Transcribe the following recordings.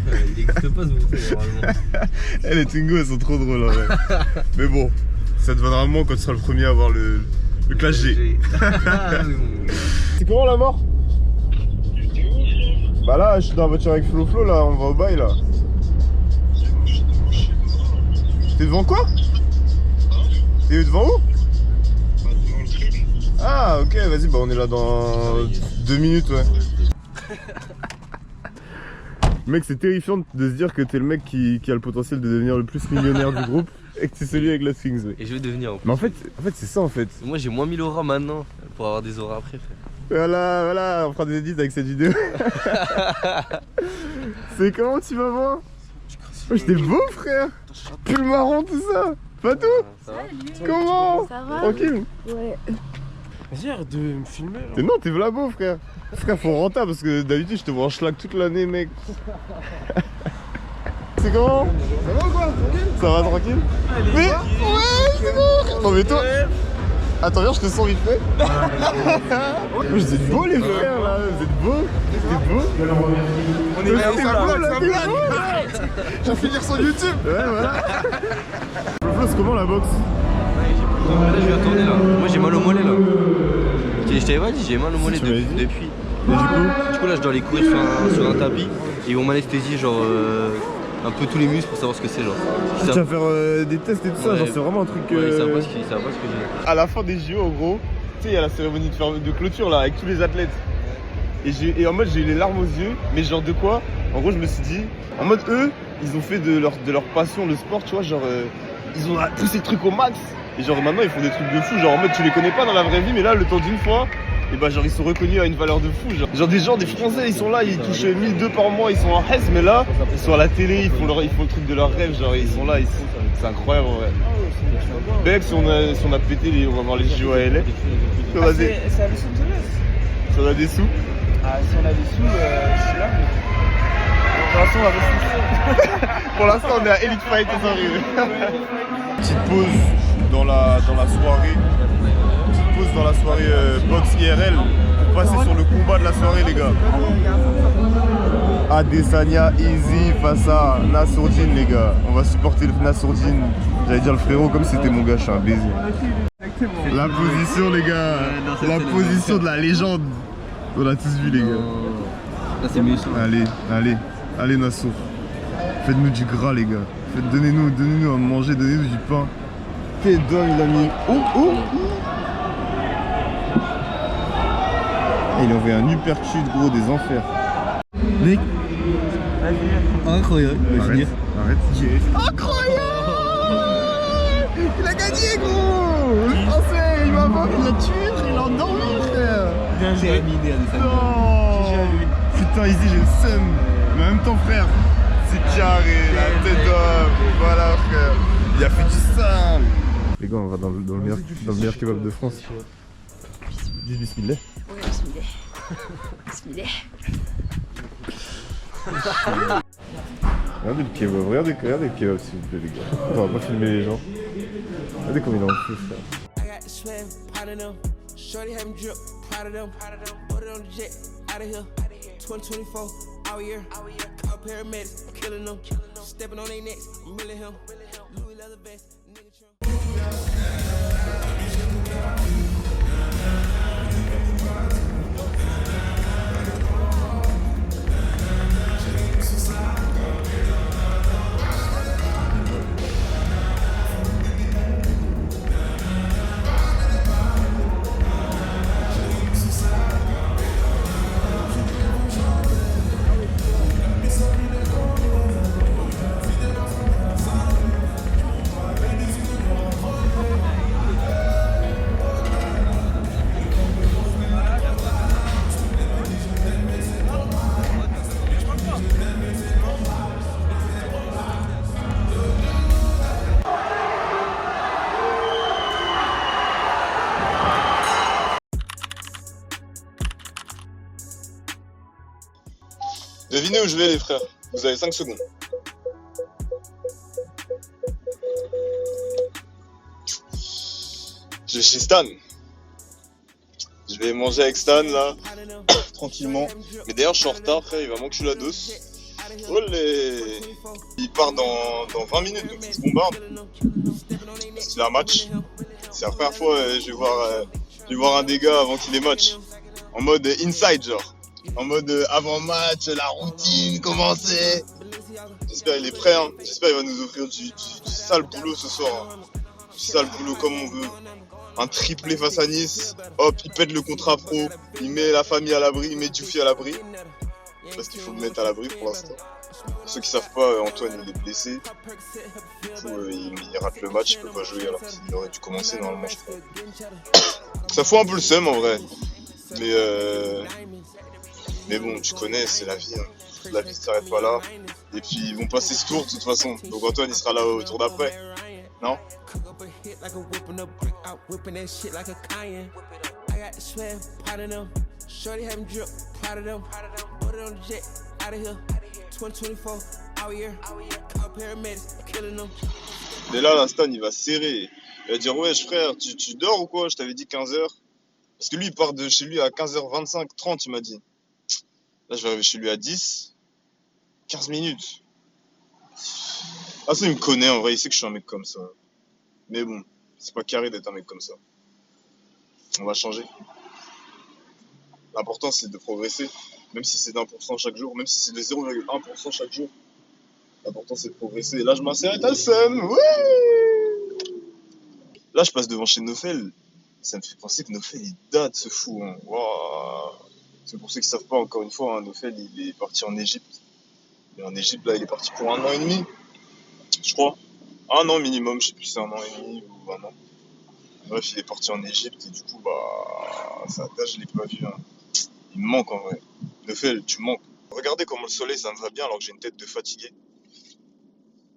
il n'existe pas ce bouton normalement. Les Twingo elles sont trop drôles en vrai. Mais bon, ça te viendra moins quand tu seras le premier à avoir le Clash G. C'est comment la mort? Bah là, je suis dans la voiture avec Flo là, on va au bail là. T'es devant quoi? T'es devant où? Ah ok, vas-y, bah on est là dans 2 minutes, ouais. Mec, c'est terrifiant de se dire que t'es le mec qui a le potentiel de devenir le plus millionnaire du groupe et que t'es celui avec la Sphinx, ouais. Et je vais devenir en plus. Mais en fait c'est ça en fait. Moi j'ai moins 1000 auras maintenant pour avoir des auras après, frère. Voilà, on fera des edits avec cette vidéo. C'est comment tu vas voir? Oh, j'étais beau frère. Pull marron tout ça. Fatou. Comment? Ça va? Tranquille. Ouais. Vas-y, arrête de me filmer là. Non, t'es v'là beau frère. Frère, faut rentable parce que d'habitude je te vois en schlag toute l'année, mec. C'est comment? Ça va ou quoi? Ça va tranquille? Allez, mais ouais, c'est bon. Non mais toi. Attends, viens, je te sens vite fait. Vous êtes beaux les frères là, vous êtes beaux. C'est beau. On est bien là, t'es beau. Je vais finir sur YouTube. Ouais, voilà. Flo, c'est comment la boxe? Là je vais retourner là. Moi j'ai mal au mollet là. Je t'avais pas dit, j'ai mal au mollet depuis. Et Du coup là je dois aller courir sur un tapis et ils vont m'anesthésier genre un peu tous les muscles pour savoir ce que c'est genre. tu vas faire des tests et tout ça, Ouais. genre c'est vraiment un truc. Ouais, ils savent pas ce que j'ai. À la fin des JO en gros, tu sais, il y a la cérémonie de clôture là avec tous les athlètes. Et en mode j'ai eu les larmes aux yeux, mais genre de quoi? En gros je me suis dit, en mode eux, ils ont fait de leur passion le sport, tu vois, genre ils ont poussé le truc au max. Et genre maintenant ils font des trucs de fou, genre en mode tu les connais pas dans la vraie vie, mais là le temps d'une fois, et bah genre ils sont reconnus à une valeur de fou. Genre des Français, ils sont là, ils touchent 1002 par mois, ils sont en Hesse, mais là ils sont à la télé, ils font le truc de leur rêve, genre ils sont là, c'est incroyable en vrai. Mec, si on a pété, on va voir les JO à LA. C'est à Los Angeles. Si on a des sous. Ah, si on a des sous, je suis là. Pour l'instant, on va rester. Pour l'instant on est à Elite Fight, on s'arrive. Petite pause dans la soirée. Petite pause dans la soirée box IRL pour passer sur le combat de la soirée les gars. Adesanya Easy face à Nassourdine les gars. On va supporter le Nassourdine. J'allais dire le frérot comme si c'était mon gars, je suis un baiser. La position les gars. La position de la légende. On l'a tous vu les gars. Là c'est méchant. Allez Nassour. Faites-nous du gras les gars. Donnez-nous à manger, donnez-nous du pain. Quel dingue il a mis. Oh. Et il a envoyé un uppercut gros des enfers. Mec, incroyable. Arrête. Incroyable. Il a gagné gros. Le français, il l'a tué, il a endormi frère. Bien joué. Terminé à des Non. Putain Izzy, j'ai le seum. Mais en même temps frère, c'est carré, la tête d'homme. Voilà frère. Il a fait du sale. Les gars, on va dans le meilleur kebab de France. Dis bismillah. Ouais, bismillah. Bismillah. Regardez le kebab, regardez le kebab s'il vous plaît les gars. On va pas filmer les gens. Regardez comme il est en feu frère. Shorty have him drip, proud of them. Ordered on the jet, out of here. 2024, out here. Call paramedics, I'm killing them. Stepping on their necks, I'm really him. Louis leather vest, nigga trim. Devinez où je vais les frères. Vous avez 5 secondes. Je vais chez Stan. Je vais manger avec Stan là, tranquillement. Mais d'ailleurs je suis en retard frère, il va manquer la dose. Olé. Il part dans 20 minutes, donc je bombarde. C'est un match. C'est la première fois je vais voir un des gars avant qu'il ait match. En mode inside, genre. En mode avant match, la routine, commencer. J'espère qu'il est prêt, hein. J'espère qu'il va nous offrir du sale boulot ce soir. Hein. Du sale boulot comme on veut. Un triplé face à Nice. Hop, il pète le contrat pro. Il met la famille à l'abri, il met Diouf à l'abri. Parce qu'il faut le mettre à l'abri pour l'instant. Pour ceux qui savent pas, Antoine il est blessé. Du coup, il rate le match, il peut pas jouer alors qu'il aurait dû commencer normalement, je crois. Ça fout un peu le seum en vrai. Mais bon, tu connais, c'est la vie. Hein. La vie ne s'arrête pas là. Et puis ils vont passer ce tour de toute façon. Donc Antoine il sera là au tour d'après. Non? Mais là, Stan il va serrer. Il va dire wesh frère, tu dors ou quoi? Je t'avais dit 15h. Parce que lui il part de chez lui à 15h25, 30 il m'a dit. Là je vais arriver chez lui à 10. 15 minutes. Ah ça il me connaît en vrai, il sait que je suis un mec comme ça. Mais bon, c'est pas carré d'être un mec comme ça. On va changer. L'important c'est de progresser. Même si c'est d'1% chaque jour, même si c'est de 0,1% chaque jour. L'important c'est de progresser. Et là je m'insère et t'as le seum. Ouais. Là je passe devant chez Nofel. Ça me fait penser que Nofel il date ce fou. Hein. Wow. C'est pour ceux qui savent pas, encore une fois, hein, Nofel il est parti en Égypte. Et en Égypte là il est parti pour 1 an et demi. Je crois. 1 an minimum, je sais plus si c'est 1 an et demi ou 1 an. Bref, il est parti en Égypte et du coup, ça date, je l'ai pas vu. Hein. Il me manque en vrai. Nofel, tu manques. Regardez comment le soleil, ça me va bien alors que j'ai une tête de fatigué.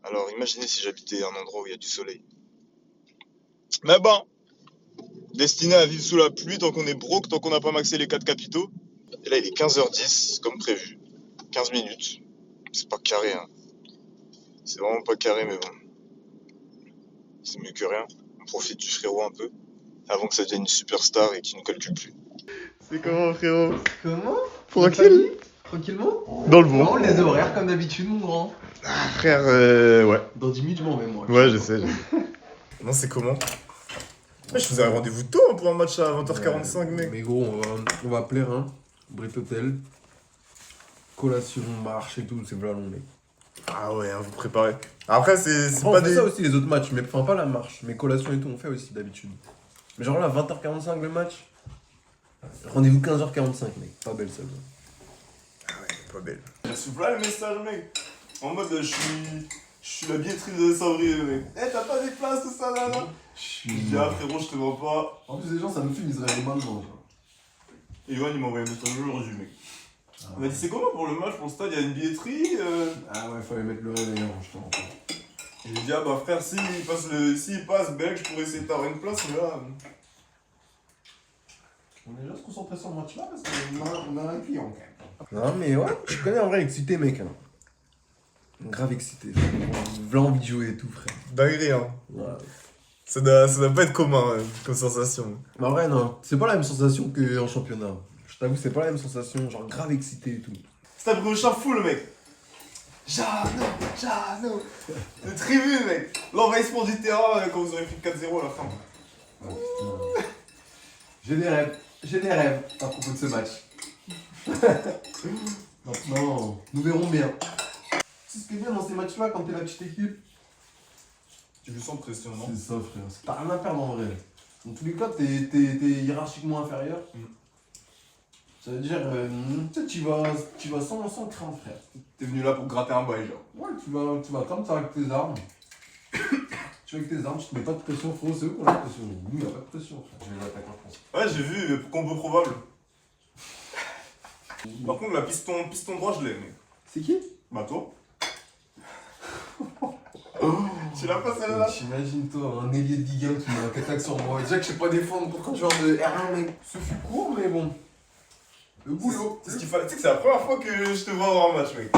Alors imaginez si j'habitais un endroit où il y a du soleil. Mais bon, destiné à vivre sous la pluie tant qu'on est broke, tant qu'on n'a pas maxé les 4 capitaux. Et là, il est 15h10, comme prévu. 15 minutes. C'est pas carré, hein. C'est vraiment pas carré, mais bon. C'est mieux que rien. On profite du frérot un peu. Avant que ça devienne une superstar et qu'il nous calcule plus. C'est comment, frérot? Comment? Tranquille? Tranquillement? Dans le bon. Non, les horaires comme d'habitude, mon grand. Ah, frère, ouais. Dans 10 minutes, je m'en vais, moi. Ouais, je sais. Non, c'est comment? Ouais, je faisais un rendez-vous tôt hein, pour un match à 20h45, mec. Mais gros, on va appeler un Brit Hotel. Collation, marche et tout, c'est voilà long, mec. Ah ouais, hein, vous préparez. Après, c'est On pas fait des. ça aussi les autres matchs, mais enfin pas la marche, mais collation et tout, on fait aussi d'habitude. Mais genre là, 20h45 le match. Rendez-vous 15h45, mec. Pas belle celle-là. Ah ouais, pas belle. J'ai reçu plein le message, mec. En mode, je suis la billetterie de Saint-Brieuc, mec. Eh, t'as pas des places, tout ça, là, là? Je dis, ah frérot, je te vois pas. En plus, les gens, ça me fume, ils se réveillent maintenant. Et Yoann, il m'a envoyé un message aujourd'hui, mec. Il m'a dit, c'est comment pour le match, pour le stade, il y a une billetterie Ah ouais, fallait mettre le réveil, hein, je te rends. Et j'ai dit, ah bah frère, s'il passe, Belg, je pourrais essayer de t'avoir une place, mais là. On est déjà se concentrer sur le match là parce qu'on a un client quand même. Non mais ouais, je connais en vrai excité mec. Hein. Grave excité. J'ai envie de jouer et tout frère. Dinguerie, hein. Ouais. Ça doit pas être commun comme sensation. Mais en vrai non, c'est pas la même sensation qu'en championnat. Je t'avoue c'est pas la même sensation, genre grave excité et tout. C'est un prochain full mec. Jano. De tribune mec. L'envahissement du terrain quand vous aurez pris 4-0 à la fin. Oh, j'ai des rêves à propos de ce match. Maintenant, nous verrons bien. C'est ce qui est bien dans ces matchs-là quand t'es la petite équipe. Tu veux sans pression, non? C'est ça, frère. T'as rien à perdre en vrai. Dans tous les cas, t'es hiérarchiquement inférieur. Ça veut dire, tu vas sans crainte, frère. T'es venu là pour gratter un bail, genre. Ouais, tu vas comme ça avec tes armes. Tu vas avec tes armes, tu te mets pas de pression, frérot. C'est eux qui ont la pression. Nous, il n'y a pas de pression, frère. Je vais l'attaquer, je pense. Ouais, j'ai vu, combo probable. Par contre, la piston droit, je l'ai, mec. C'est qui? Bah, toi. Tu l'as pas celle-là? T'imagines, toi, un ailier de Ligue 1 qui met un attaque sur moi. Déjà que je sais pas défendre contre un joueur de R1, mec. Ce fut court, mais bon. Le boulot. C'est ce qu'il fallait. Tu sais que c'est la première fois que je te vois avoir un match, mec.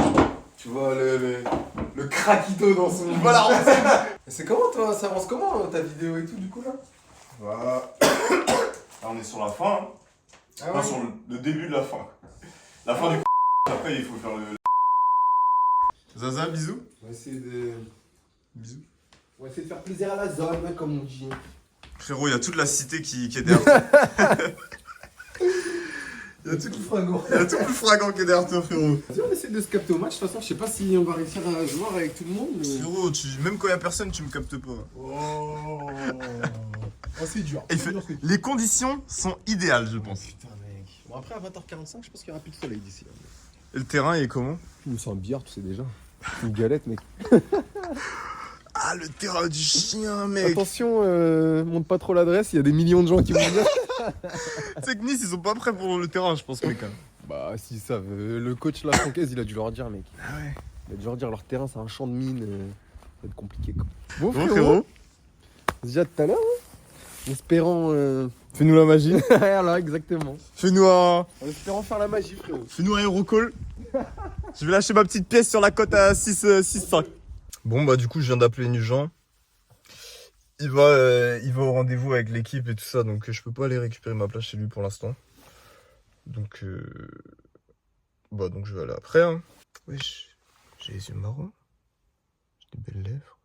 Tu vois le craquito dans son. Voilà, C'est comment, toi? Ça avance comment, ta vidéo et tout, du coup, là? Voilà. Là, on est sur la fin. Hein. Ah ouais. Enfin, sur le début de la fin. La fin du Après, il faut faire le. Zaza, bisous. On va essayer de... Bisous. On va essayer de faire plaisir à la zone, hein, comme on dit. Frérot, il y a toute la cité qui est derrière toi. Il y a tout le fragant qui est derrière toi, frérot. Vas-y, on essaie de se capter au match. De toute façon, je sais pas si on va réussir à jouer avec tout le monde. Mais... Frérot, même quand il y a personne, tu me captes pas. Oh, c'est dur. Et les conditions sont idéales, je pense. Putain, mec. Bon, après, à 20h45, je pense qu'il y aura plus de soleil d'ici. Là. Et le terrain, il est comment? Je me sens billard, tu sais déjà. Une galette, mec. Ah, le terrain du chien, mec. Attention, monte pas trop l'adresse, il y a des millions de gens qui vont venir. Tu sais que Nice, ils sont pas prêts pour le terrain, je pense, mec. Bah, s'ils savent. Le coach, là, Francaise, il a dû leur dire, mec. Ah ouais. Il a dû leur dire, leur terrain, c'est un champ de mine. Ça va être compliqué, quoi. Bon, frérot. Déjà tout à l'heure, hein, espérant. Fais-nous la magie. Là, exactement. Fais-nous un. En espérant faire la magie, frérot. Fais-nous un hero call. Je vais lâcher ma petite pièce sur la cote à 6-5. Bon, bah, du coup, je viens d'appeler Nugent. Il va au rendez-vous avec l'équipe et tout ça, donc je peux pas aller récupérer ma place chez lui pour l'instant. Donc, donc je vais aller après. Hein. Wesh, j'ai les yeux marrons. J'ai des belles lèvres.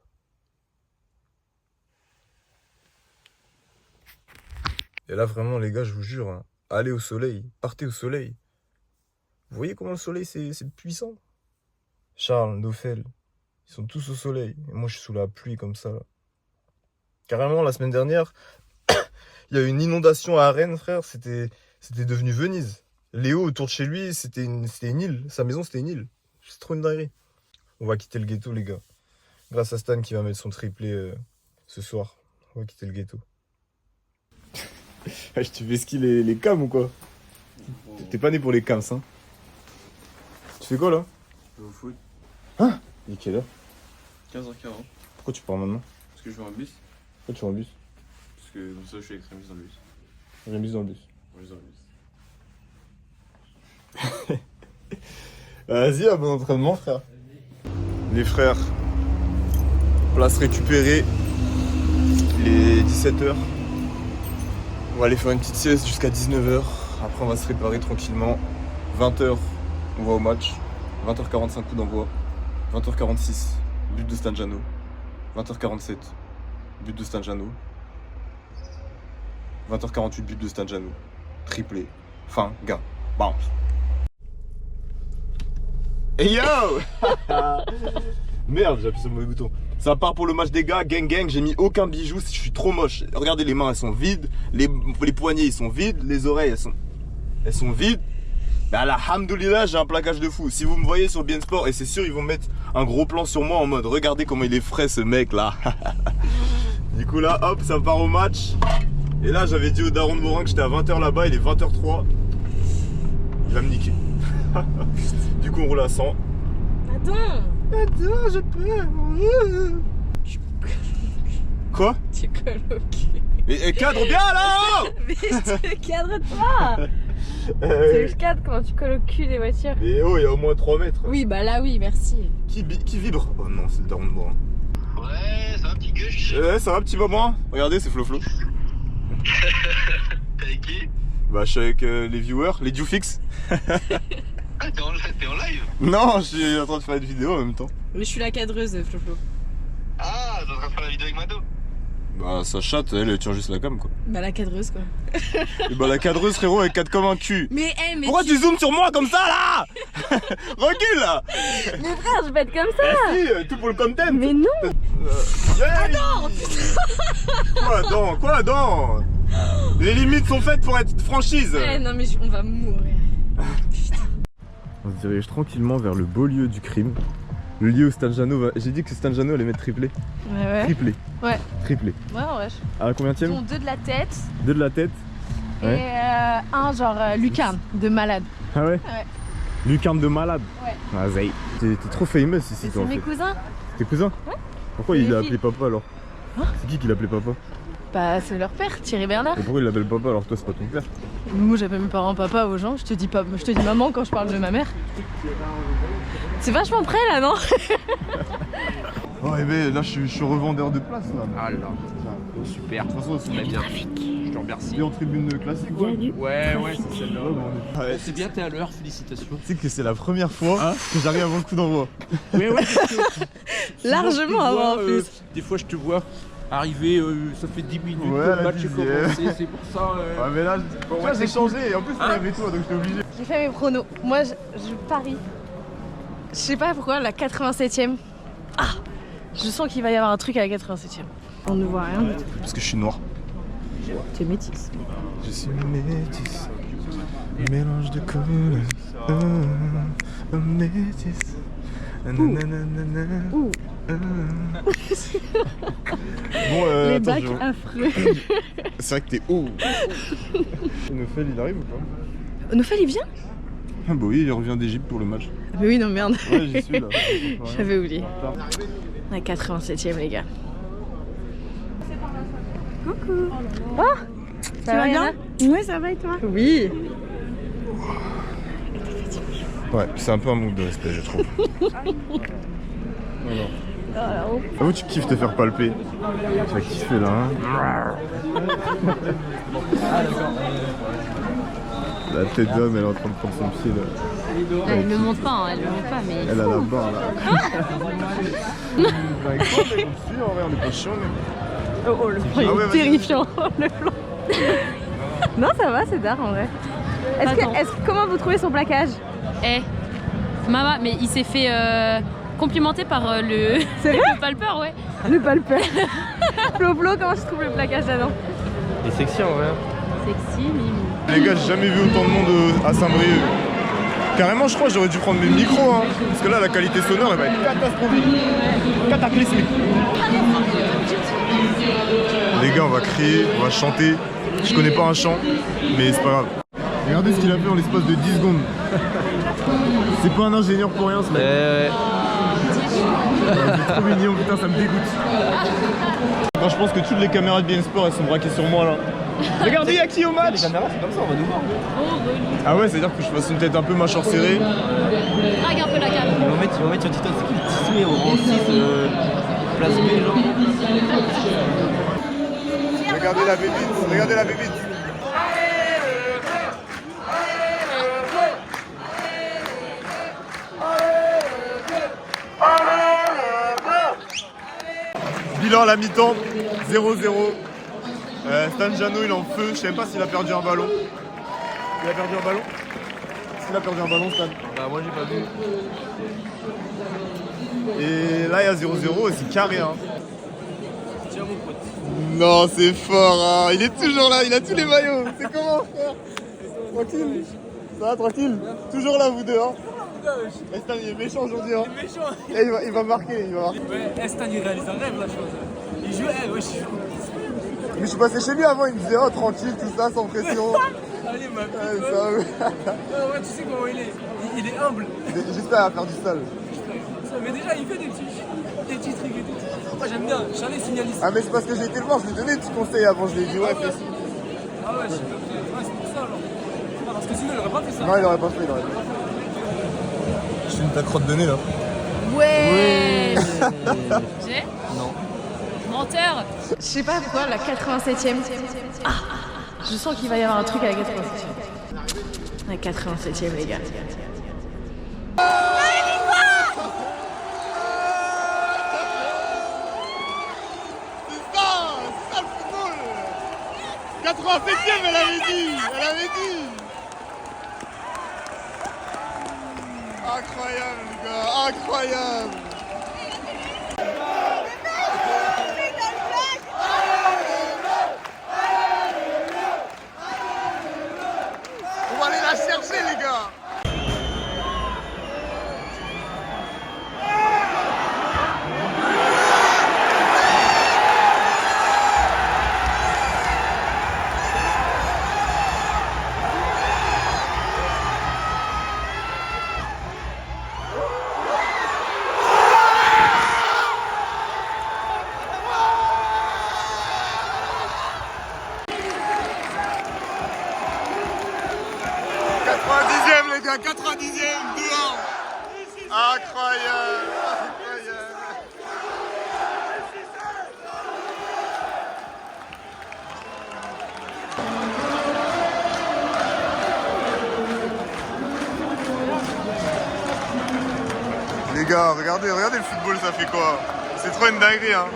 Et là, vraiment, les gars, je vous jure, hein, allez au soleil, partez au soleil. Vous voyez comment le soleil, c'est puissant? Charles, Nofel, ils sont tous au soleil. Et moi, je suis sous la pluie comme ça. Là. Carrément, la semaine dernière, il y a eu une inondation à Rennes, frère. C'était devenu Venise. Léo, autour de chez lui, c'était une île. Sa maison, c'était une île. C'est trop une dinguerie. On va quitter le ghetto, les gars. Grâce à Stan qui va mettre son triplé ce soir. On va quitter le ghetto. Je te fais ski les cams ou quoi? T'es pas né pour les cams, hein? Tu fais quoi là? Je vais au foot. Hein? Il est quelle heure? 15h40. Pourquoi tu pars maintenant? Parce que je vais en bus. Pourquoi tu vas en bus? Parce que comme ça, je suis avec Rémus dans le bus. Rémus dans le bus. Rémus dans le bus. Vas-y, bon entraînement, frère. Les frères, place récupérée. Il est 17h. On va aller faire une petite sieste jusqu'à 19h. Après, on va se préparer tranquillement. 20h, on va au match. 20h45, coup d'envoi. 20h46, but de Stanjano. 20h47, but de Stanjano. 20h48, but de Stanjano. Triplé. Fin, gars. Bounce. Hey yo. Merde, j'ai appuyé sur le mauvais bouton. Ça part pour le match des gars, gang gang, j'ai mis aucun bijou, je suis trop moche. Regardez, les mains elles sont vides, les poignets ils sont vides, les oreilles elles sont vides. Mais alhamdoulilah, j'ai un plaquage de fou. Si vous me voyez sur Bien Sport, et c'est sûr ils vont mettre un gros plan sur moi en mode regardez comment il est frais ce mec là. Du coup là, hop, ça part au match. Et là j'avais dit au daron de Morin que j'étais à 20h là-bas, il est 20h03. Il va me niquer. Du coup on roule à 100. Attends, je peux. Quoi? tu colles au cul. Mais cadre bien là. Mais tu cadres pas. C'est le cadre quand tu colles au cul des voitures. Mais oh, il y a au moins 3 mètres. Oui, bah là oui, merci. Qui vibre? Oh non, c'est le daron de Morin. Ouais, ça va petit gueuche. Ouais, ça va petit moment? Regardez, c'est Flo. T'es avec qui? Bah je suis avec les viewers, les Dufix. Ah, t'es en live? Non, je suis en train de faire une vidéo en même temps. Mais je suis la cadreuse, Flo. Ah, t'es en train de faire la vidéo avec Mado? Bah sa chatte, elle tient juste la cam quoi. Bah la cadreuse quoi. Et bah la cadreuse frérot, elle cadre comme un cul. Mais Pourquoi tu zoomes sur moi comme ça là? Recule là. Mais frère, je vais être comme ça. Si, tout pour le content. Mais non. Attends. Quoi attends? Les limites sont faites pour être franchise. Non mais on va mourir. On se dirige tranquillement vers le beau lieu du crime. Le lieu où Stanjano va... J'ai dit que Stanjano allait mettre triplé. Ouais. Triplé. Ouais. Triplé. Ouais, ouais. À combienième? Ils ont 2 de la tête. 2 de la tête. Ouais. Et un genre lucarne de malade. Ah ouais? Ouais. Lucarne de malade. Ouais. Ah zay. T'es trop famous ici C'est toi en mes fait. cousins. Tes cousins? Ouais. Pourquoi C'est il mes l'a filles. appelé papa alors? Hein? C'est qui l'appelait papa? Bah c'est leur père, Thierry Bernard. Et pourquoi il l'appelle papa alors que toi c'est pas ton père? Moi j'appelle mes parents papa aux gens, je te dis maman quand je parle de ma mère. C'est vachement près là, non? Oh mais là je suis revendeur de place là. Ah là, super. De toute façon, c'est bien. genre Bercy. Et en tribune classique, Ouais, c'est celle-là. Ouais, C'est bien, t'es à l'heure, félicitations. tu sais que c'est la première fois que j'arrive avant le coup d'envoi. Ouais, parce que Largement avant en plus. Des fois, je te vois arriver, ça fait 10 minutes Ouais, que la le match est 10e. commencé, c'est pour ça. Ouais, mais là, moi j'ai changé et en plus, il y avait toi donc j'étais obligé. J'ai fait mes pronos. Moi, je parie. Je sais pas pourquoi, la 87e. Ah, je sens qu'il va y avoir un truc à la 87e. On ne voit rien du tout. Parce que je suis noir. T'es métisse. Je suis métis. Mélange de couleurs. Métis. Ouh. Bon, Les attends, bacs affreux. c'est vrai que t'es haut. Neufel, il arrive ou pas? Neufel, il vient? Ah bah oui, il revient d'Égypte pour le match. Ah bah oui, non merde. Ouais, j'y suis là. J'avais oublié. La 87e, les gars. Coucou. Oh, ça va bien? Oui, ça va et toi? Oui. Ouais, c'est un peu un manque de respect, je trouve. Avoue, tu kiffes te faire palper. Tu vas kiffer là, hein. La tête d'homme, elle est en train de prendre son pied là. Elle me montre pas, hein, elle me montre pas, mais. Elle a la barre là. Bah, avec toi, mais on suit, en vrai, on est pas chiant, mais. Oh, le plan ouais, est vas-y. terrifiant. Le plan. Non, ça va, c'est tard en vrai. Comment vous trouvez son plaquage? Maman, mais il s'est fait complimenter par le... le palpeur, ouais. Le palpeur. Flo, comment tu trouves le plaquage d'Adam? Il est sexy en vrai. Sexy, mimi. Les gars, j'ai jamais vu autant de monde à Saint-Brieuc. Carrément, je crois que j'aurais dû prendre mes micros, hein. Parce que là, la qualité sonore, elle va être catastrophique. Cataclysmique. Les gars, on va crier, on va chanter. Je connais pas un chant, mais c'est pas grave. Regardez ce qu'il a fait en l'espace de 10 secondes. C'est pas un ingénieur pour rien, ce mec. C'est trop mignon, putain, ça me dégoûte. Moi, je pense que toutes les caméras de BN Sport, elles sont braquées sur moi, là. Regardez, y'a qui au match? Les caméras, c'est comme ça, on va nous voir. Ah ouais, c'est-à-dire que je fasse une tête un peu mâchoire serrée. Drague un peu la cam. Ils vont mettre sur TikTok, c'est qui le Tismé au rang 6, place B, genre. Regardez la bébite, regardez la bébite. Bilan à la mi-temps, 0-0. Stan Jano, il est en feu. Je sais même pas s'il a perdu un ballon. Il a perdu un ballon? Est-ce qu'il a perdu un ballon, Stan? Bah, moi j'ai pas vu. Et là, il y a 0-0 et c'est carré. Hein. Non, c'est fort. Hein. Il est toujours là, il a tous les maillots. C'est comment, frère? Tranquille. Ça va, tranquille? Toujours là, vous deux. Hein. Stan, il est méchant aujourd'hui. Hein. Il est méchant. Et il va marquer. Il va marquer. Ouais, Stan, il réalise un rêve, la chose. Il joue, wesh. Mais je suis passé chez lui avant, il me disait oh tranquille, tout ça, sans pression. Allez, ma Ouais, putain. ça, Ouais, tu sais comment il est. Il est humble. j'espère à faire du sale. Mais déjà, il fait des petits trucs et tout. Moi, j'aime bien. J'en ai signaliste. Ah mais c'est parce que j'ai été le voir, je lui ai donné des petits conseils avant, je lui ai dit ouais fais ci. Ah ouais, c'est pour ça alors. Ah, parce que sinon, il aurait pas fait ça. Non, il aurait pas fait, il aurait pas fait. Je suis une ta crotte de nez là. Ouais. J'ai Non. Menteur. Je sais pas pourquoi, la 87e. Ah, je sens qu'il va y avoir un truc à la 87e. La 87e, les gars. C'est ça le football. 87e, elle avait dit. Incroyable les gars, incroyable. On va aller la chercher les gars. gars, regardez le football, ça fait quoi? C'est trop une dinguerie, hein.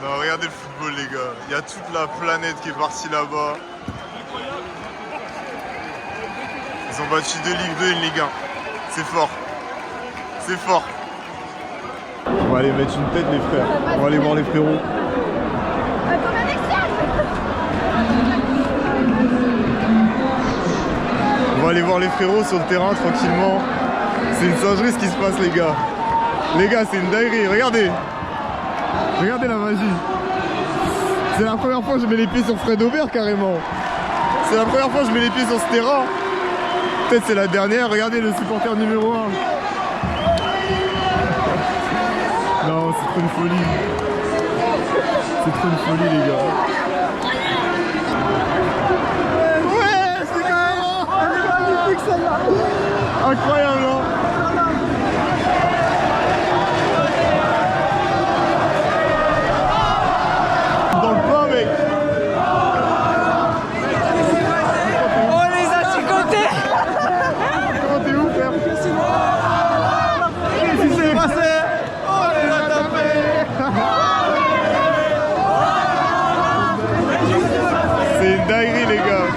Non, regardez le football, les gars. Il y a toute la planète qui est partie là-bas. Ils ont battu 2 Ligue 2 et une Ligue 1. C'est fort. C'est fort. On va aller mettre une tête, les frères. On va aller voir les frérots. On va aller voir les frérots sur le terrain tranquillement. C'est une singerie ce qui se passe, les gars. Les gars, c'est une dinguerie. Regardez. Regardez la magie. C'est la première fois que je mets les pieds sur Fred Aubert carrément. C'est la première fois que je mets les pieds sur ce terrain. Peut-être c'est la dernière. Regardez le supporter numéro 1. Non, c'est trop une folie. C'est trop une folie, les gars. Ouais, c'est carrément. Elle est magnifique celle-là. Incroyable, hein. Dans le pain, mec. On les a chicotés. Comment t'es où, frère? Qu'est-ce qui s'est passé? On les a tapés. C'est une dinguerie, les gars.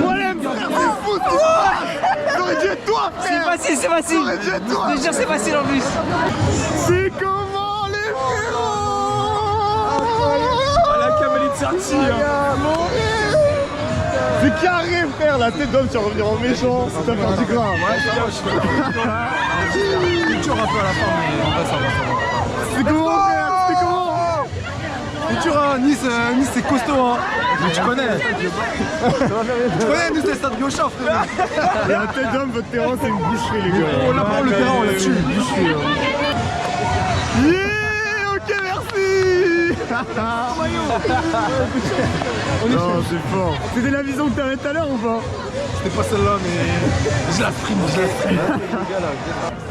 Problème, frère, c'est fou, ce qui se passe. Ça aurait dû être toi, frère. C'est facile, c'est facile. Ça aurait dû être toi. Je te jure, c'est facile en plus. C'est comment, les frérots? La camélie de sortie. C'est carré, frère. La tête d'homme, tu vas revenir en méchant. C'est ta faire du gras. Culture un peu à la fin, mais en vrai, ça va. C'est comment, frère? C'est comment? Culture à Nice, Nice c'est costaud, hein. Mais tu connais. Tu connais, nous c'est le stade Gauchard, frère. La tête d'homme, votre terrain, c'est une boucherie, les gars. On a pas le terrain, on l'a tué. Boucherie, hein. Yeah, ok, merci. Non, c'est fort. C'était la vision que t'avais tout à l'heure ou pas? C'était pas celle-là, mais je la frime, je la frime.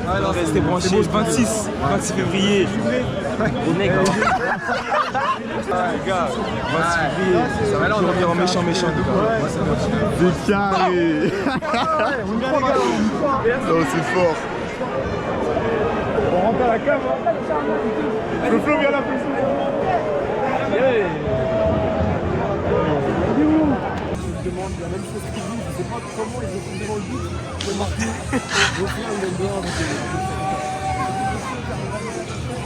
Ah non, c'était branché. 26 février. Au nègre. Ah, les gars, 26 février. Ça va là, on va venir en méchant, les gars. C'est carré. Non, c'est fort. On rentre à la cave, hein. Le flot vient là, plus.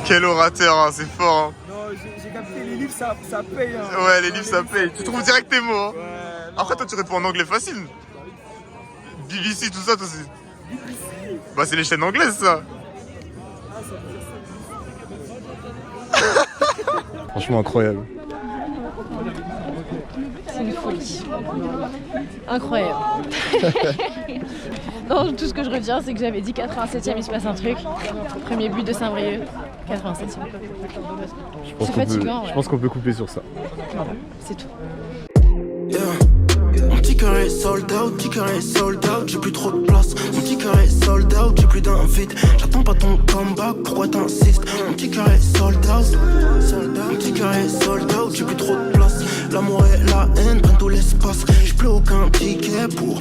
Quel orateur, hein, c'est fort. Hein. Non, j'ai capté, les livres ça paye. Hein. Ouais, les livres ça paye. Tu trouves direct tes mots. Hein. Ouais, après, toi, tu réponds en anglais facile. BBC, tout ça, toi aussi. Bah, c'est les chaînes anglaises, ça. Franchement, incroyable. C'est une folie. Incroyable. Non, tout ce que je retiens, c'est que j'avais dit 87e, il se passe un truc. Premier but de Saint-Brieuc, 87e. C'est fatigant. Je pense qu'on peut couper sur ça. Voilà, c'est tout. Mon petit cœur est sold out, j'ai plus trop de place. Mon petit cœur est sold out, j'ai plus d'invite. J'attends pas ton comeback, pourquoi t'insistes? Mon petit cœur est sold out, mon petit cœur est sold out, j'ai plus trop de place. L'amour et la haine prennent tout l'espace. J'ai plus aucun ticket pour